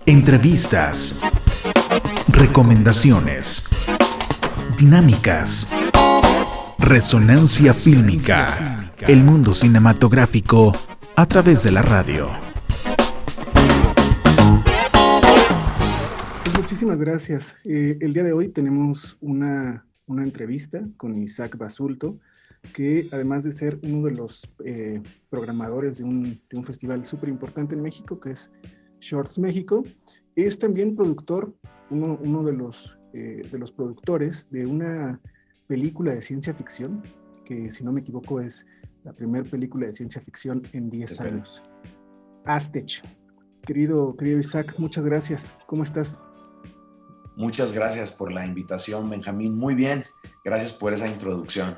Entrevistas, recomendaciones, dinámicas, resonancia fílmica, el mundo cinematográfico a través de la radio. Pues muchísimas gracias. El día de hoy tenemos una entrevista con Isaac Basulto, que además de ser uno de los programadores de un festival súper importante en México, que es Shorts México, es también productor, uno de los productores de una película de ciencia ficción, que si no me equivoco es la primera película de ciencia ficción en 10 años. Aztec. Querido Isaac, muchas gracias. ¿Cómo estás? Muchas gracias por la invitación, Benjamín. Muy bien, gracias por esa introducción.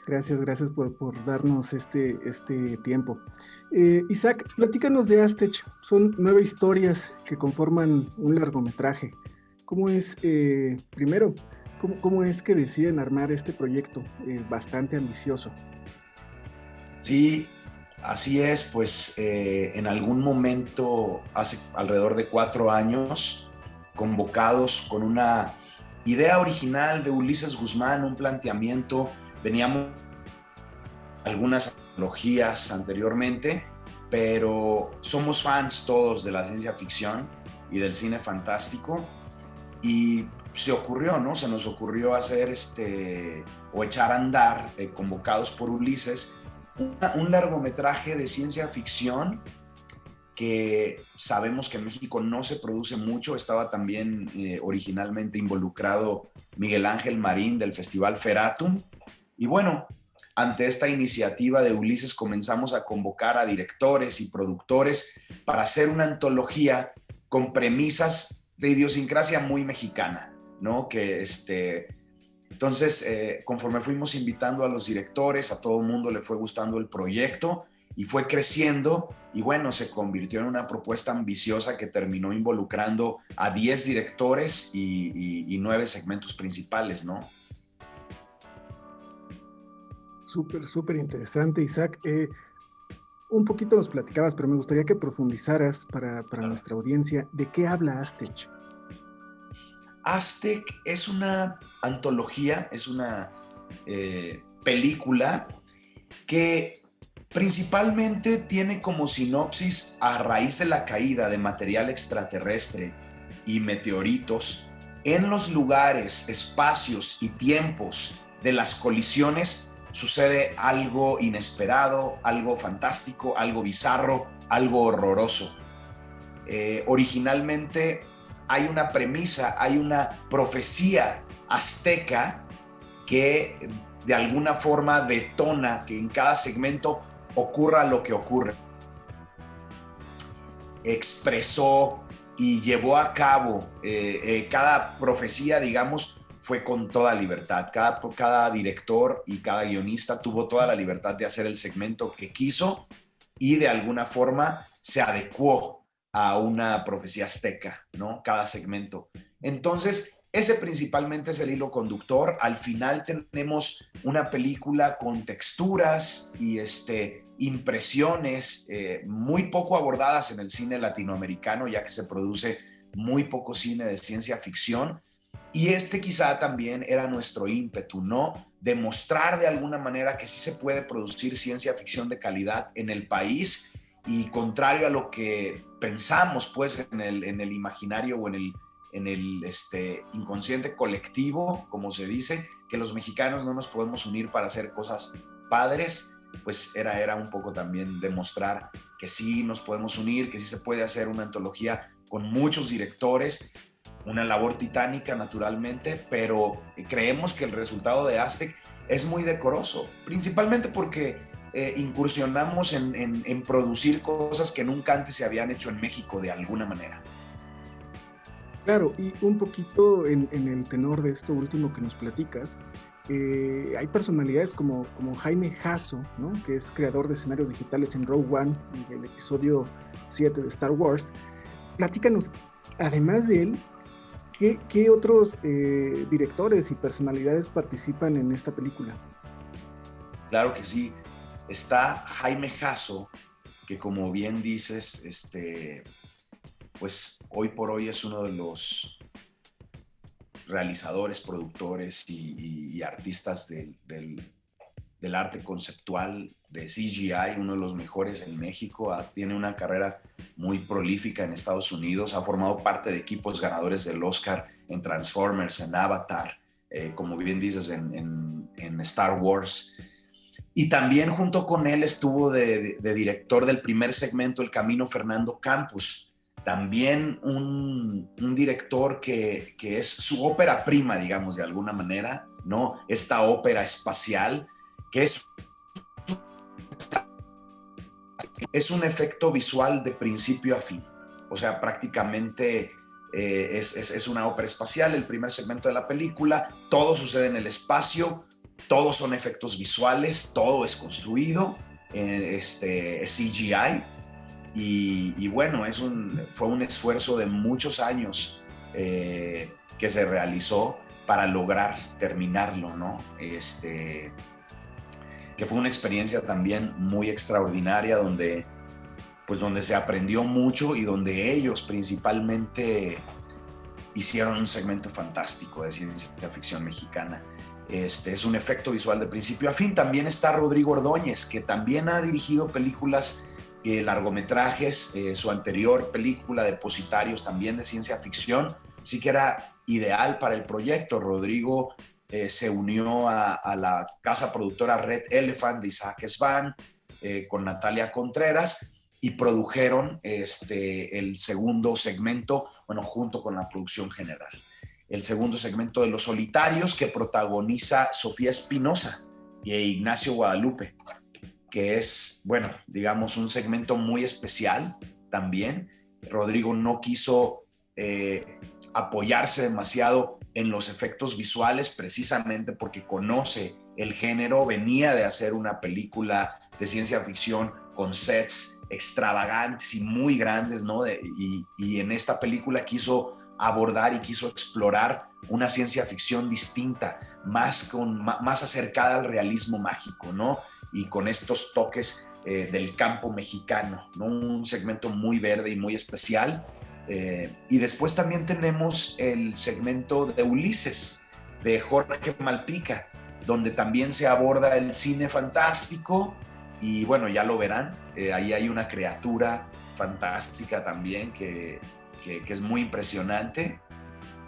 Gracias por darnos este tiempo. Isaac, platícanos de Aztec. Son 9 historias que conforman un largometraje. ¿Cómo es, primero, cómo es que deciden armar este proyecto bastante ambicioso? Sí, así es. Pues en algún momento, hace alrededor de 4 años, convocados con una idea original de Ulises Guzmán, un planteamiento. Veníamos algunas analogías anteriormente, pero somos fans todos de la ciencia ficción y del cine fantástico, y se ocurrió, ¿no? Se nos ocurrió hacer o echar a andar, convocados por Ulises, un largometraje de ciencia ficción que sabemos que en México no se produce mucho. Estaba también originalmente involucrado Miguel Ángel Marín del Festival Feratum. Y bueno, ante esta iniciativa de Ulises comenzamos a convocar a directores y productores para hacer una antología con premisas de idiosincrasia muy mexicana, ¿no? Entonces, conforme fuimos invitando a los directores, a todo el mundo le fue gustando el proyecto y fue creciendo, y bueno, se convirtió en una propuesta ambiciosa que terminó involucrando a 10 directores y 9 segmentos principales, ¿no? Súper interesante, Isaac. Un poquito nos platicabas, pero me gustaría que profundizaras para nuestra audiencia. ¿De qué habla Aztec? Aztec es una antología, es una película que principalmente tiene como sinopsis: a raíz de la caída de material extraterrestre y meteoritos en los lugares, espacios y tiempos de las colisiones, sucede algo inesperado, algo fantástico, algo bizarro, algo horroroso. Originalmente hay una premisa, hay una profecía azteca que de alguna forma detona que en cada segmento ocurra lo que ocurre. Expresó y llevó a cabo cada profecía, digamos, fue con toda libertad. Cada director y cada guionista tuvo toda la libertad de hacer el segmento que quiso y de alguna forma se adecuó a una profecía azteca, ¿no? Cada segmento. Entonces, ese principalmente es el hilo conductor. Al final tenemos una película con texturas y impresiones muy poco abordadas en el cine latinoamericano, ya que se produce muy poco cine de ciencia ficción. Y quizá también era nuestro ímpetu, ¿no? Demostrar de alguna manera que sí se puede producir ciencia ficción de calidad en el país, y contrario a lo que pensamos, pues, en el imaginario o en el inconsciente colectivo, como se dice, que los mexicanos no nos podemos unir para hacer cosas padres, pues era un poco también demostrar que sí nos podemos unir, que sí se puede hacer una antología con muchos directores. Una labor titánica, naturalmente, pero creemos que el resultado de Aztec es muy decoroso, principalmente porque incursionamos en producir cosas que nunca antes se habían hecho en México de alguna manera. Claro, y un poquito en el tenor de esto último que nos platicas, hay personalidades como Jaime Jasso, ¿no? Que es creador de escenarios digitales en Rogue One, en el episodio 7 de Star Wars. Platícanos, además de él, ¿qué otros directores y personalidades participan en esta película? Claro que sí. Está Jaime Jasso, que como bien dices, pues hoy por hoy es uno de los realizadores, productores y artistas del arte conceptual de CGI, uno de los mejores en México. Tiene una carrera muy prolífica en Estados Unidos, ha formado parte de equipos ganadores del Oscar en Transformers, en Avatar, como bien dices, en Star Wars. Y también junto con él estuvo de director del primer segmento El Camino, Fernando Campos, también un director que es su ópera prima, digamos, de alguna manera, ¿no? Esta ópera espacial, que es un efecto visual de principio a fin. O sea, prácticamente es una ópera espacial, el primer segmento de la película, todo sucede en el espacio, todos son efectos visuales, todo es construido, es CGI. Y bueno, fue un esfuerzo de muchos años que se realizó para lograr terminarlo, ¿no? Que fue una experiencia también muy extraordinaria donde se aprendió mucho y donde ellos principalmente hicieron un segmento fantástico de ciencia ficción mexicana. Es un efecto visual de principio a fin. También está Rodrigo Ordóñez, que también ha dirigido películas, largometrajes. Su anterior película, Depositarios, también de ciencia ficción, sí que era ideal para el proyecto. Rodrigo se unió a la casa productora Red Elephant de Isaac Svan, con Natalia Contreras, y produjeron el segundo segmento, bueno, junto con la producción general. El segundo segmento de Los Solitarios, que protagoniza Sofía Espinosa e Ignacio Guadalupe, que es, bueno, digamos, un segmento muy especial también. Rodrigo no quiso apoyarse demasiado en los efectos visuales, precisamente porque conoce el género, venía de hacer una película de ciencia ficción con sets extravagantes y muy grandes, ¿no? Y en esta película quiso abordar y quiso explorar una ciencia ficción distinta, más acercada al realismo mágico, ¿no? Y con estos toques del campo mexicano, ¿no? Un segmento muy verde y muy especial. Y después también tenemos el segmento de Ulises, de Jorge Malpica, donde también se aborda el cine fantástico. Y bueno, ya lo verán, ahí hay una criatura fantástica también que es muy impresionante.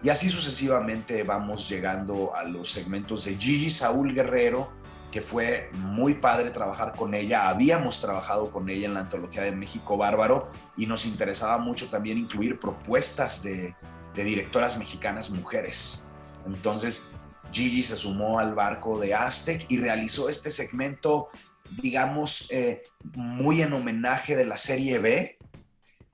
Y así sucesivamente vamos llegando a los segmentos de Gigi Saúl Guerrero, que fue muy padre trabajar con ella. Habíamos trabajado con ella en la antología de México Bárbaro y nos interesaba mucho también incluir propuestas de directoras mexicanas mujeres. Entonces Gigi se sumó al barco de Aztec y realizó este segmento, digamos, muy en homenaje de la serie B,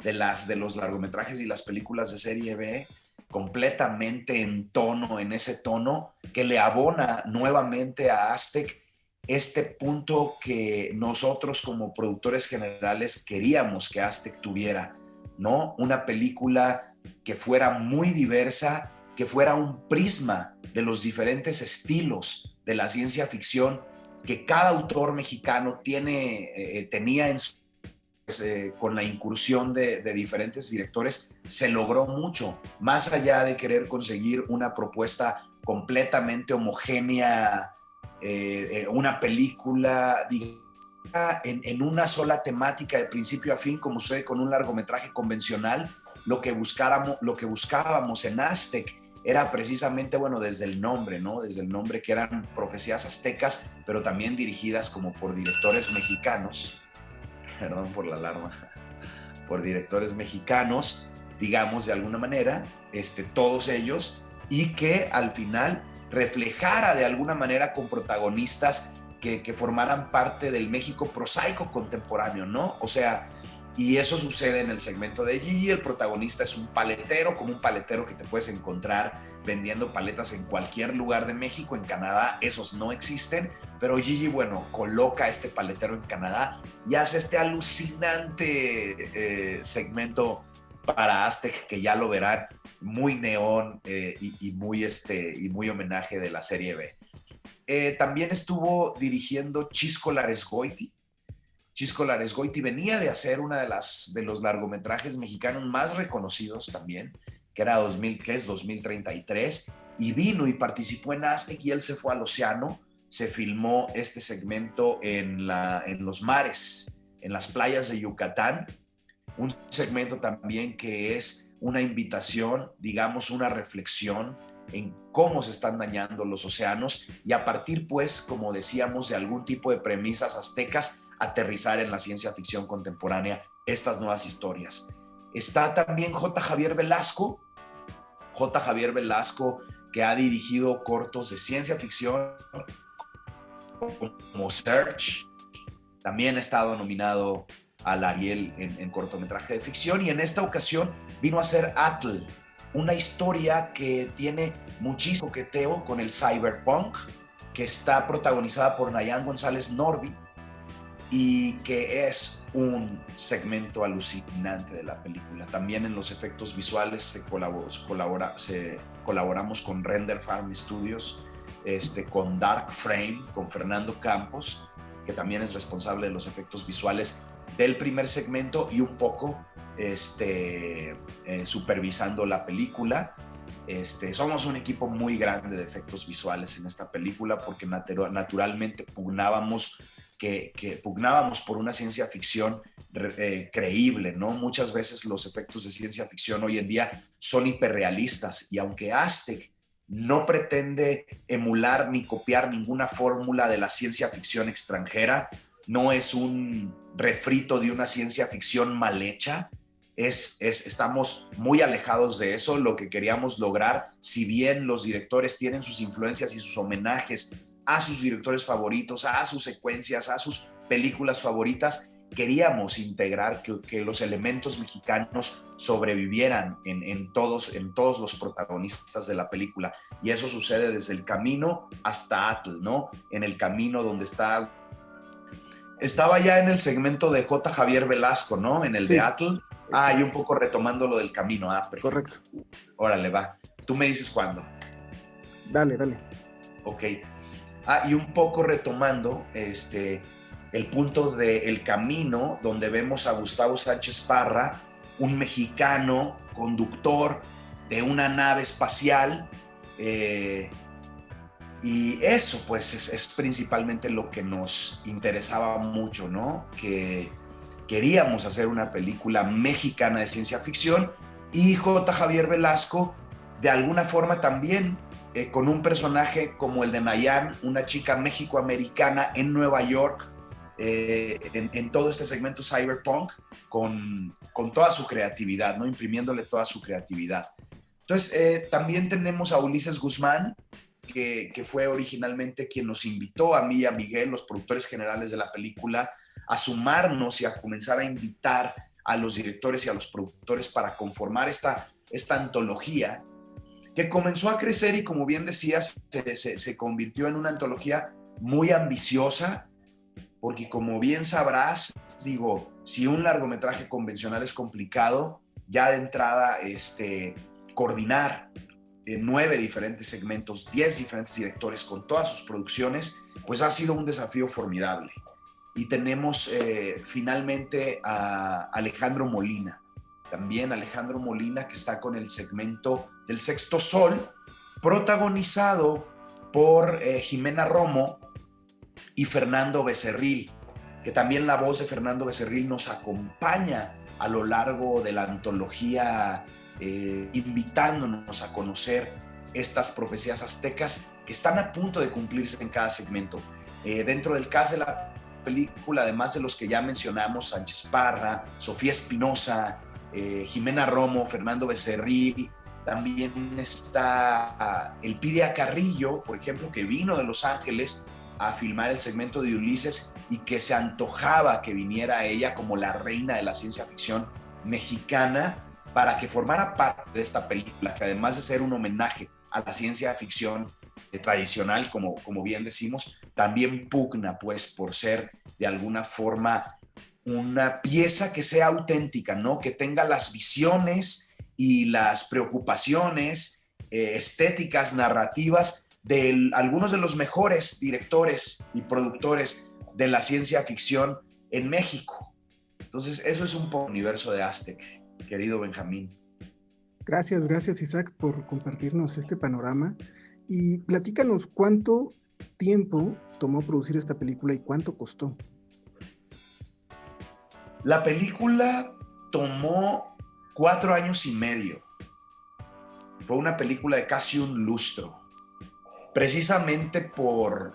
de los largometrajes y las películas de serie B, completamente en ese tono que le abona nuevamente a Aztec este punto que nosotros como productores generales queríamos que Aztec tuviera, ¿no? Una película que fuera muy diversa, que fuera un prisma de los diferentes estilos de la ciencia ficción que cada autor mexicano tenía en su con la incursión de diferentes directores, se logró mucho, más allá de querer conseguir una propuesta completamente homogénea, una película en una sola temática de principio a fin, como sucede con un largometraje convencional. Lo que buscábamos en Aztec era precisamente, bueno, desde el nombre, ¿no? Desde el nombre, que eran profecías aztecas, pero también dirigidas como por directores mexicanos. Perdón por la alarma, por directores mexicanos, digamos, de alguna manera, todos ellos, y que al final reflejara de alguna manera con protagonistas que formaran parte del México prosaico contemporáneo, ¿no? O sea, y eso sucede en el segmento de Gigi. El protagonista es un paletero, como un paletero que te puedes encontrar vendiendo paletas en cualquier lugar de México. En Canadá esos no existen, pero Gigi, bueno, coloca a este paletero en Canadá y hace este alucinante segmento para Aztec, que ya lo verán, muy neón y muy homenaje de la serie B. También estuvo dirigiendo Chisco Laresgoiti, Chisco Laresgoiti venía de hacer una de los largometrajes mexicanos más reconocidos también, que es 2033, y vino y participó en Aztec y él se fue al océano. Se filmó este segmento en los mares, en las playas de Yucatán, un segmento también que es una invitación, digamos, una reflexión en cómo se están dañando los océanos y a partir, pues, como decíamos, de algún tipo de premisas aztecas, aterrizar en la ciencia ficción contemporánea estas nuevas historias. Está también J. Javier Velasco, que ha dirigido cortos de ciencia ficción como Search, también ha estado nominado al Ariel en cortometraje de ficción y en esta ocasión vino a hacer Atl, una historia que tiene muchísimo coqueteo con el cyberpunk, que está protagonizada por Nayan González Norby y que es un segmento alucinante de la película. También en los efectos visuales colaboramos con Render Farm Studios, con Dark Frame, con Fernando Campos, que también es responsable de los efectos visuales del primer segmento y un poco supervisando la película. Somos un equipo muy grande de efectos visuales en esta película porque naturalmente pugnábamos por una ciencia ficción creíble, ¿no? Muchas veces los efectos de ciencia ficción hoy en día son hiperrealistas y aunque Aztec no pretende emular ni copiar ninguna fórmula de la ciencia ficción extranjera, no es un refrito de una ciencia ficción mal hecha, estamos muy alejados de eso. Lo que queríamos lograr, si bien los directores tienen sus influencias y sus homenajes a sus directores favoritos, a sus secuencias, a sus películas favoritas, queríamos integrar que los elementos mexicanos sobrevivieran en todos los protagonistas de la película. Y eso sucede desde El Camino hasta Atl, ¿no? En El Camino, donde estaba ya en el segmento de J. Javier Velasco, ¿no? En el de Atl. Y un poco retomando lo del Camino. Perfecto. Correcto. Órale, va. Tú me dices cuándo. Dale. Ok. Y un poco retomando el punto de El Camino, donde vemos a Gustavo Sánchez Parra, un mexicano conductor de una nave espacial, y eso pues es principalmente lo que nos interesaba mucho, ¿no? Que queríamos hacer una película mexicana de ciencia ficción y J. Javier Velasco de alguna forma también con un personaje como el de Nayan, una chica mexicoamericana en Nueva York, en todo este segmento cyberpunk, con toda su creatividad, ¿no? Imprimiéndole toda su creatividad. Entonces, también tenemos a Ulises Guzmán, que fue originalmente quien nos invitó a mí y a Miguel, los productores generales de la película, a sumarnos y a comenzar a invitar a los directores y a los productores para conformar esta antología que comenzó a crecer y, como bien decías, se convirtió en una antología muy ambiciosa, porque como bien sabrás, digo, si un largometraje convencional es complicado, ya de entrada coordinar 9 diferentes segmentos, 10 diferentes directores con todas sus producciones, pues ha sido un desafío formidable. Y tenemos finalmente a Alejandro Molina, también Alejandro Molina, que está con el segmento del Sexto Sol, protagonizado por Jimena Romo y Fernando Becerril, que también la voz de Fernando Becerril nos acompaña a lo largo de la antología, invitándonos a conocer estas profecías aztecas que están a punto de cumplirse en cada segmento. Dentro del cast de la película, además de los que ya mencionamos, Sánchez Parra, Sofía Espinosa, Jimena Romo, Fernando Becerril, también está Elpidia Carrillo, por ejemplo, que vino de Los Ángeles a filmar el segmento de Ulises y que se antojaba que viniera ella como la reina de la ciencia ficción mexicana para que formara parte de esta película, que además de ser un homenaje a la ciencia ficción tradicional, como bien decimos, también pugna pues por ser de alguna forma una pieza que sea auténtica, ¿no? Que tenga las visiones y las preocupaciones estéticas, narrativas de algunos de los mejores directores y productores de la ciencia ficción en México. Entonces, eso es un poco el universo de Aztec, querido Benjamín. Gracias Isaac por compartirnos este panorama y platícanos cuánto tiempo tomó producir esta película y cuánto costó. La película tomó 4 años y medio. Fue una película de casi un lustro, precisamente por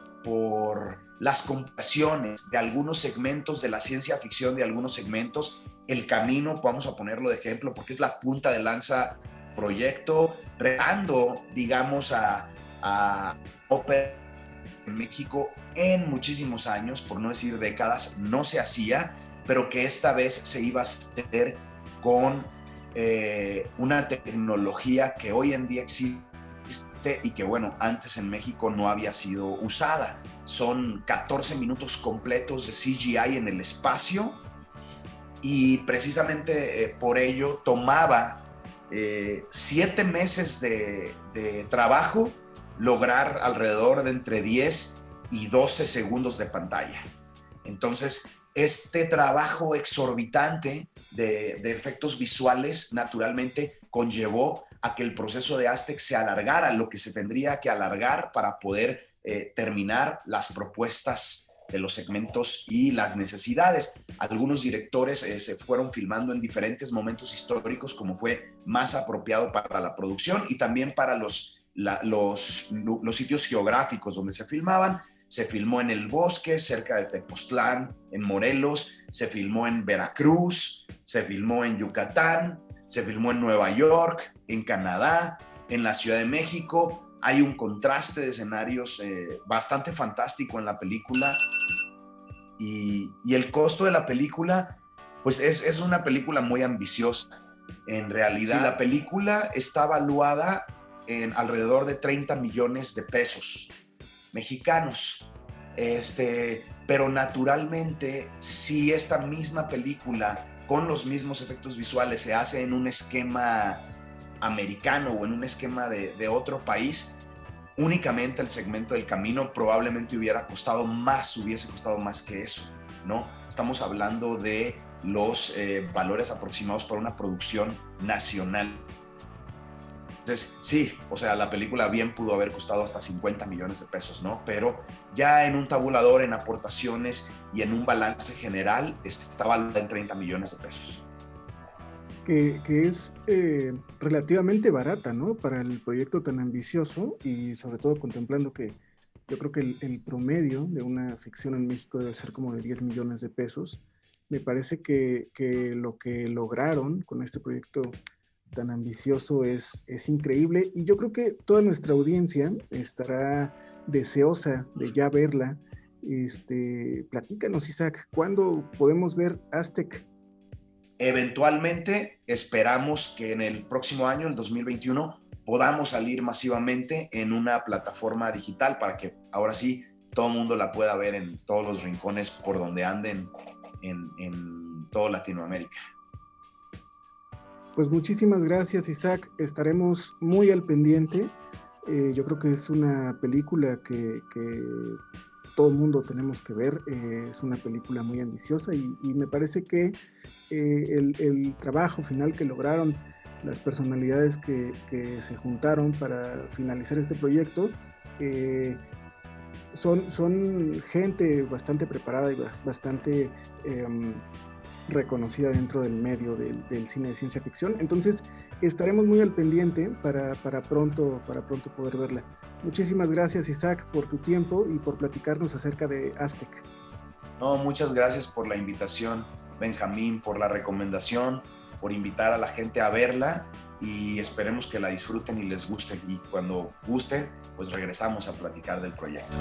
las comparaciones de algunos segmentos de la ciencia ficción, de algunos segmentos. El Camino, vamos a ponerlo de ejemplo, porque es la punta de lanza proyecto, retando, digamos, a ópera en México en muchísimos años, por no decir décadas, no se hacía, pero que esta vez se iba a hacer con una tecnología que hoy en día existe y que, bueno, antes en México no había sido usada. Son 14 minutos completos de CGI en el espacio y precisamente por ello tomaba 7 meses de trabajo lograr alrededor de entre 10 y 12 segundos de pantalla. Entonces, este trabajo exorbitante de efectos visuales naturalmente conllevó a que el proceso de Aztec se alargara, lo que se tendría que alargar para poder terminar las propuestas de los segmentos y las necesidades. Algunos directores se fueron filmando en diferentes momentos históricos como fue más apropiado para la producción y también para los sitios geográficos donde se filmaban. Se filmó en el bosque, cerca de Tepoztlán, en Morelos, se filmó en Veracruz, se filmó en Yucatán, se filmó en Nueva York, en Canadá, en la Ciudad de México. Hay un contraste de escenarios bastante fantástico en la película. Y el costo de la película, pues es una película muy ambiciosa. En realidad, sí, la película está valuada en alrededor de 30 millones de pesos mexicanos. Pero naturalmente, si esta misma película con los mismos efectos visuales se hace en un esquema americano o en un esquema de otro país, únicamente el segmento del Camino probablemente hubiese costado más que eso, ¿no? Estamos hablando de los valores aproximados para una producción nacional. Entonces, sí, o sea, la película bien pudo haber costado hasta 50 millones de pesos, ¿no? Pero ya en un tabulador, en aportaciones y en un balance general, está valorada en 30 millones de pesos. Que es relativamente barata, ¿no? Para el proyecto tan ambicioso y sobre todo contemplando que yo creo que el promedio de una ficción en México debe ser como de 10 millones de pesos. Me parece que lo que lograron con este proyecto tan ambicioso es increíble y yo creo que toda nuestra audiencia estará deseosa de ya verla. Platícanos, Isaac, ¿cuándo podemos ver Aztec? Eventualmente esperamos que en el próximo año, el 2021, podamos salir masivamente en una plataforma digital para que ahora sí todo el mundo la pueda ver en todos los rincones por donde anden en toda Latinoamérica. Pues muchísimas gracias, Isaac. Estaremos muy al pendiente. Yo creo que es una película que todo el mundo tenemos que ver. Es una película muy ambiciosa y me parece que el trabajo final que lograron, las personalidades que se juntaron para finalizar este proyecto, son gente bastante preparada y bastante reconocida dentro del medio del cine de ciencia ficción. Entonces estaremos muy al pendiente para pronto poder verla. Muchísimas gracias, Isaac, por tu tiempo y por platicarnos acerca de Aztec. No, muchas gracias por la invitación, Benjamín, por la recomendación, por invitar a la gente a verla y esperemos que la disfruten y les guste. Y cuando gusten, pues regresamos a platicar del proyecto.